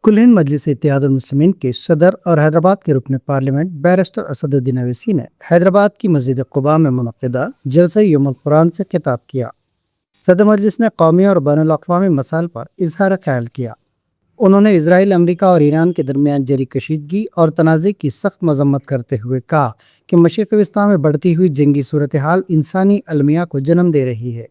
कुल हिंद मजलिस इत्तेहादुल मुस्लिमीन के सदर और हैदराबाद के रुकन पार्लियामेंट बैरिस्टर असदुद्दीन अवैसी ने हैदराबाद की मस्जिद क़ुबा में मुनक़िदा जलसा यौमुल कुरान से खिताब किया। सदर मजलिस ने कौमी और बैनुल अक़वामी मसाइल पर इजहार ख्याल किया। उन्होंने इसराइल, अमरीका और ईरान के दरमियान जारी कशीदगी और तनाज़े की सख्त मजम्मत करते हुए कहा कि मशरिक़ वस्ता में बढ़ती हुई जंगी सूरत हाल इंसानी अलमिया को जन्म दे रही है।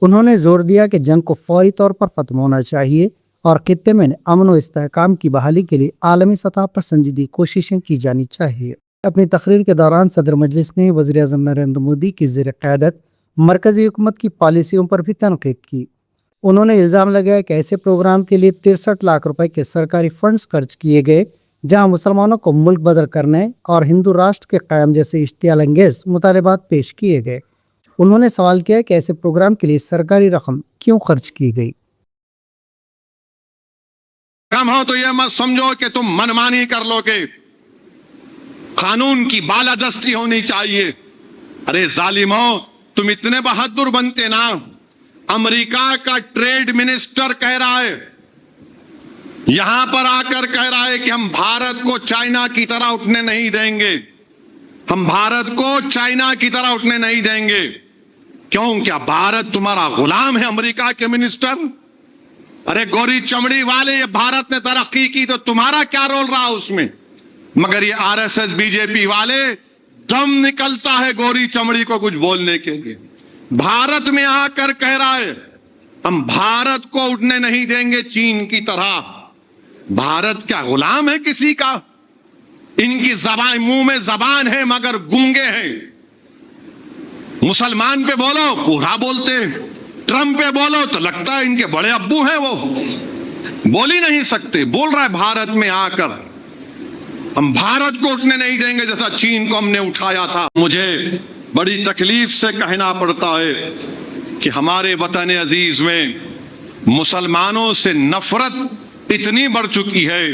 उन्होंने जोर दिया कि जंग को फौरी तौर पर ख़त्म होना चाहिए और खित्ते में अमन व इस्तेहकाम की बहाली के लिए आलमी सतह पर संजीदा कोशिशें की जानी चाहिए। अपनी तकरीर के दौरान सदर मजलिस ने वज़ीर आज़म नरेंद्र मोदी की ज़ेर क़यादत मरकज़ी हुकूमत की पॉलिसियों पर भी तनक़ीद की। उन्होंने इल्ज़ाम लगाया कि ऐसे प्रोग्राम के लिए 63 लाख रुपए के सरकारी फंड्स खर्च किए गए जहां मुसलमानों को मुल्क बदर करने और हिंदू राष्ट्र के क़याम जैसे इश्तियाल अंगेज़ मुतालबात पेश किए गए। उन्होंने सवाल किया कि ऐसे प्रोग्राम के लिए सरकारी रकम क्यों खर्च की गई। कम हो तो यह मत समझो कि तुम मनमानी कर लोगे, कानून की बालादस्ती होनी चाहिए। अरे जालिमों, तुम इतने बहादुर बनते ना। अमेरिका का ट्रेड मिनिस्टर कह रहा है, यहां पर आकर कह रहा है कि हम भारत को चाइना की तरह उठने नहीं देंगे, हम भारत को चाइना की तरह उठने नहीं देंगे। क्यों? क्या भारत तुम्हारा गुलाम है? अमेरिका के मिनिस्टर, अरे गोरी चमड़ी वाले, ये भारत ने तरक्की की तो तुम्हारा क्या रोल रहा उसमें? मगर ये आरएसएस बीजेपी वाले, दम निकलता है गोरी चमड़ी को कुछ बोलने के लिए। भारत में आकर कह रहा है हम भारत को उठने नहीं देंगे चीन की तरह। भारत क्या गुलाम है किसी का? इनकी जबान, मुंह में जबान है मगर गूंगे हैं। मुसलमान पे बोलो पूरा बोलते हैं, ट्रंप पे बोलो तो लगता है इनके बड़े अब्बू हैं, वो बोल ही नहीं सकते। बोल रहा है भारत में आकर हम भारत को उठने नहीं देंगे जैसा चीन को हमने उठाया था। मुझे बड़ी तकलीफ से कहना पड़ता है कि हमारे वतन अजीज में मुसलमानों से नफरत इतनी बढ़ चुकी है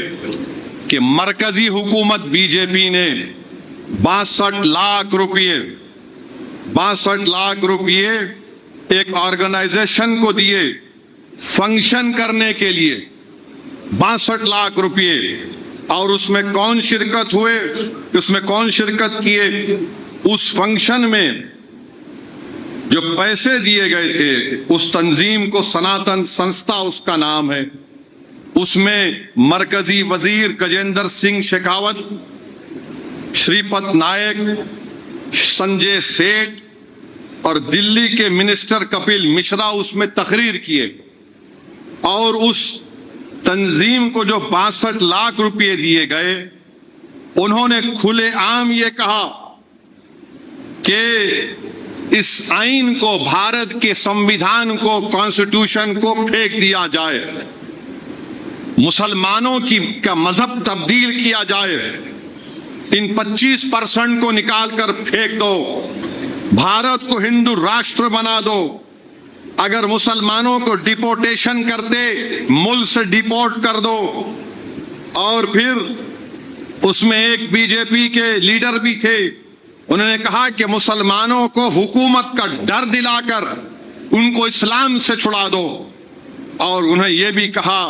कि मरकजी हुकूमत बीजेपी ने 62 लाख रुपये एक ऑर्गेनाइजेशन को दिए फंक्शन करने के लिए। 62 लाख रुपये। और उसमें कौन शिरकत हुए, उसमें कौन शिरकत किए? उस फंक्शन में जो पैसे दिए गए थे उस तंजीम को सनातन संस्था उसका नाम है, उसमें मरकजी वजीर गजेंद्र सिंह शेखावत, श्रीपद नायक, संजय सेठ और दिल्ली के मिनिस्टर कपिल मिश्रा उसमें तकरीर किए। और उस तंजीम को जो 62 लाख रुपए दिए गए, उन्होंने खुलेआम ये कहा कि इस आइन को, भारत के संविधान को, कॉन्स्टिट्यूशन को फेंक दिया जाए, मुसलमानों का मजहब तब्दील किया जाए, इन 25% को निकालकर फेंक दो, भारत को हिंदू राष्ट्र बना दो। अगर मुसलमानों को डिपोर्टेशन करते, मुल्क से डिपोर्ट कर दो। और फिर उसमें एक बीजेपी के लीडर भी थे, उन्होंने कहा कि मुसलमानों को हुकूमत का डर दिलाकर उनको इस्लाम से छुड़ा दो। और उन्हें यह भी कहा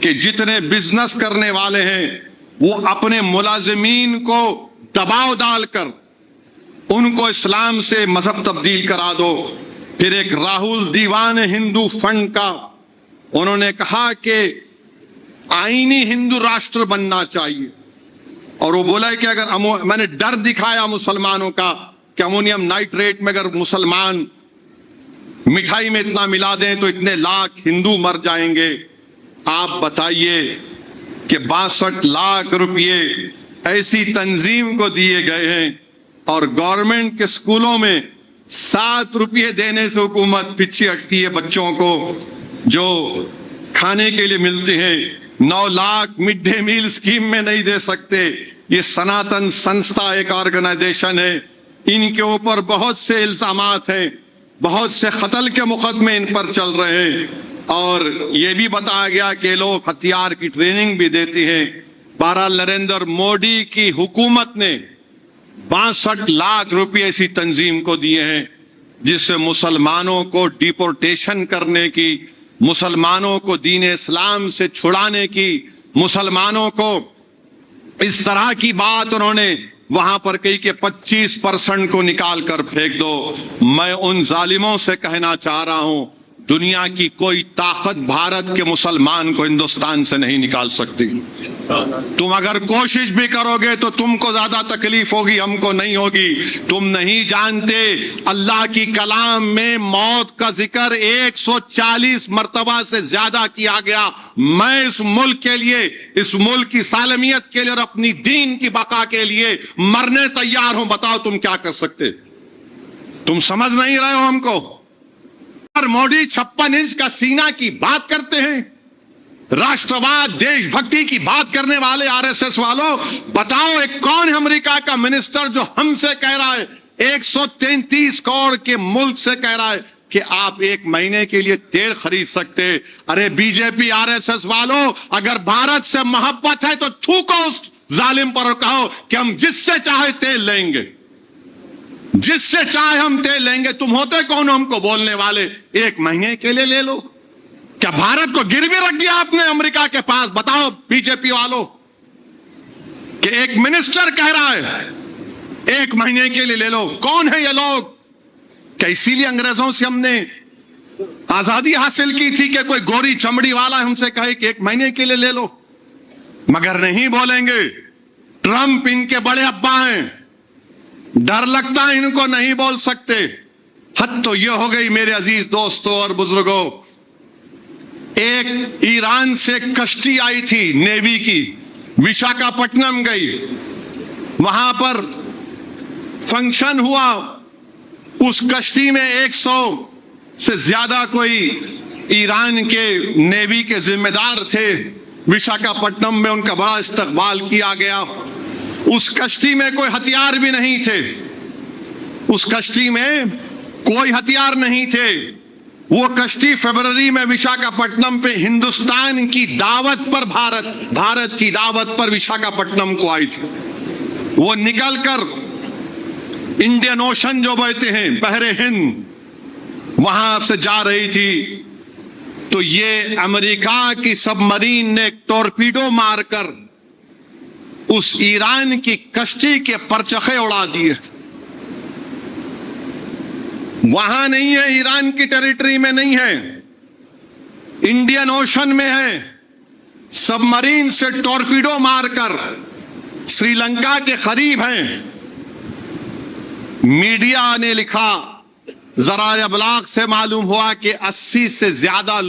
कि जितने बिजनेस करने वाले हैं वो अपने मुलाजिमीन को दबाव डालकर उनको इस्लाम से मजहब तब्दील करा दो। फिर एक राहुल दीवान हिंदू फंड का, उन्होंने कहा कि आईनी हिंदू राष्ट्र बनना चाहिए। और वो बोला कि अगर मैंने डर दिखाया मुसलमानों का कि अमोनियम नाइट्रेट में अगर मुसलमान मिठाई में इतना मिला दें तो इतने लाख हिंदू मर जाएंगे। आप बताइए कि 62 लाख रुपये ऐसी तंजीम को दिए गए हैं और गवर्नमेंट के स्कूलों में 7 रुपये देने से हुकूमत पीछे हटती है बच्चों को जो खाने के लिए मिलते हैं। 9 lakh mid day meal scheme में नहीं दे सकते। ये सनातन संस्था एक ऑर्गेनाइजेशन है, इनके ऊपर बहुत से इल्जामात हैं, बहुत से कत्ल के मुकदमे इन पर चल रहे हैं। और ये भी बताया गया कि लोग हथियार की ट्रेनिंग भी देते हैं। बहरहाल नरेंद्र मोदी की हुकूमत ने 62 लाख रुपए ऐसी तंजीम को दिए हैं जिससे मुसलमानों को डिपोर्टेशन करने की, मुसलमानों को दीन इस्लाम से छुड़ाने की मुसलमानों को इस तरह की बात उन्होंने वहां पर कही कि 25% को निकाल कर फेंक दो। मैं उन जालिमों से कहना चाह रहा हूं, दुनिया की कोई ताकत भारत के मुसलमान को हिंदुस्तान से नहीं निकाल सकती। तुम अगर कोशिश भी करोगे तो तुमको ज्यादा तकलीफ होगी, हमको नहीं होगी। तुम नहीं जानते अल्लाह की कलाम में मौत का जिक्र 140 मर्तबा से ज्यादा किया गया। मैं इस मुल्क के लिए, इस मुल्क की सालमियत के लिए और अपनी दीन की बका के लिए मरने तैयार हूं। बताओ तुम क्या कर सकते? तुम समझ नहीं रहे हो हमको। और मोदी 56 इंच का सीना की बात करते हैं, राष्ट्रवाद देशभक्ति की बात करने वाले आरएसएस वालों, बताओ एक कौन है अमेरिका का मिनिस्टर जो हमसे कह रहा है, 133 करोड़ के मुल्क से कह रहा है कि आप एक महीने के लिए तेल खरीद सकते? अरे बीजेपी आरएसएस वालों, अगर भारत से मोहब्बत है तो थूको उस जालिम पर और कहो कि हम जिससे चाहे तेल लेंगे, जिससे चाहे हम तेल लेंगे। तुम होते कौन हो हमको बोलने वाले? एक महीने के लिए ले लो। क्या भारत को गिरवी रख दिया आपने अमेरिका के पास? बताओ बीजेपी वालों कि एक मिनिस्टर कह रहा है एक महीने के लिए ले लो। कौन है ये लोग? क्या इसीलिए अंग्रेजों से हमने आजादी हासिल की थी कि कोई गोरी चमड़ी वाला हमसे कहे कि एक महीने के लिए ले लो? मगर नहीं बोलेंगे। ट्रंप इनके बड़े अब्बा हैं, डर लगता है इनको, नहीं बोल सकते। हद तो यह हो गई मेरे अजीज दोस्तों और बुजुर्गों, एक ईरान से कश्ती आई थी नेवी की, विशाखापट्टनम गई, वहां पर फंक्शन हुआ। उस कश्ती में 100 से ज्यादा कोई ईरान के नेवी के जिम्मेदार थे। विशाखापट्टनम में उनका बड़ा इस्तकबाल किया गया। उस कश्ती में कोई हथियार भी नहीं थे, उस कश्ती में कोई हथियार नहीं थे। वो कश्ती फरवरी में विशाखापट्टनम पे हिंदुस्तान की दावत पर, भारत की दावत पर विशाखापट्टनम को आई थी। वो निकलकर इंडियन ओशन जो बहते हैं, बहरे हिंद, वहां से जा रही थी। तो ये अमेरिका की सबमरीन ने टॉर्पीडो मारकर उस ईरान की कश्ती के परचखे उड़ा दिए। वहां नहीं है, ईरान की टेरिटरी में नहीं है, इंडियन ओशन में है। सबमरीन से टॉर्पीडो मारकर श्रीलंका के करीब हैं। मीडिया ने लिखा, जरा अबलाग से मालूम हुआ कि 80 से ज्यादा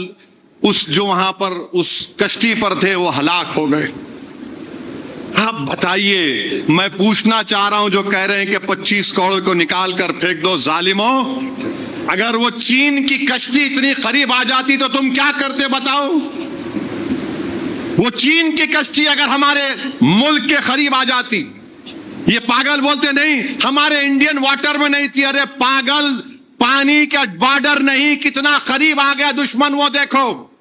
उस जो वहां पर उस कश्ती पर थे वो हलाक हो गए। आप बताइए, मैं पूछना चाह रहा हूं जो कह रहे हैं कि 25 करोड़ को निकाल कर फेंक दो, जालिमों, अगर वो चीन की कश्ती इतनी करीब आ जाती तो तुम क्या करते? बताओ। वो चीन की कश्ती अगर हमारे मुल्क के करीब आ जाती, ये पागल बोलते नहीं हमारे इंडियन वाटर में नहीं थी। अरे पागल, पानी का बॉर्डर नहीं, कितना करीब आ गया दुश्मन वो देखो।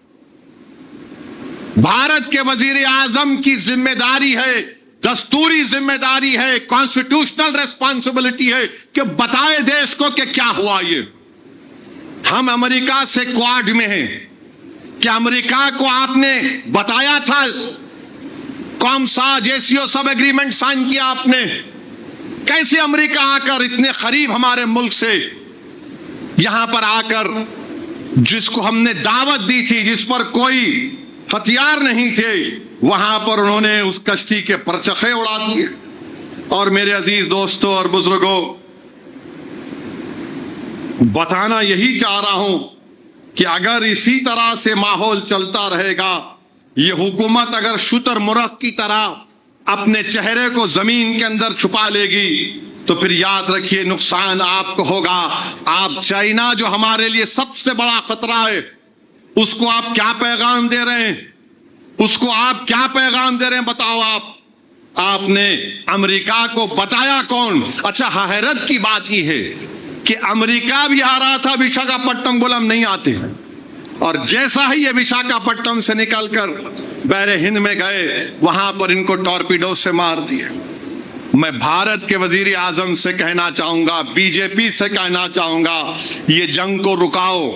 भारत के वजीर आजम की जिम्मेदारी है, दस्तूरी जिम्मेदारी है, कॉन्स्टिट्यूशनल रेस्पॉन्सिबिलिटी है कि बताए देश को कि क्या हुआ। ये हम अमेरिका से क्वाड में हैं, क्या अमेरिका को आपने बताया था? कौमसा जेसीओ सब एग्रीमेंट साइन किया आपने? कैसे अमेरिका आकर इतने करीब हमारे मुल्क से यहां पर आकर, जिसको हमने दावत दी थी, जिस पर कोई हथियार नहीं थे, वहां पर उन्होंने उस कश्ती के परचखे उड़ा दिए। और मेरे अजीज दोस्तों और बुजुर्गों, बताना यही चाह रहा हूं कि अगर इसी तरह से माहौल चलता रहेगा, ये हुकूमत अगर शुतुरमुर्ग की तरह अपने चेहरे को जमीन के अंदर छुपा लेगी, तो फिर याद रखिए नुकसान आपको होगा। आप चाइना जो हमारे लिए सबसे बड़ा खतरा है, उसको आप क्या पैगाम दे रहे हैं? उसको आप क्या पैगाम दे रहे हैं? बताओ आपने अमेरिका को बताया कौन? अच्छा, हैरत की बात यह है कि अमेरिका भी आ रहा था विशाखापट्टनम, बोला हम नहीं आते, और जैसा ही ये विशाखापट्टनम से निकलकर बहरे हिंद में गए, वहां पर इनको टॉर्पीडो से मार दिए। मैं भारत के वजीर आजम से कहना चाहूंगा, बीजेपी से कहना चाहूंगा, ये जंग को रुकाओ।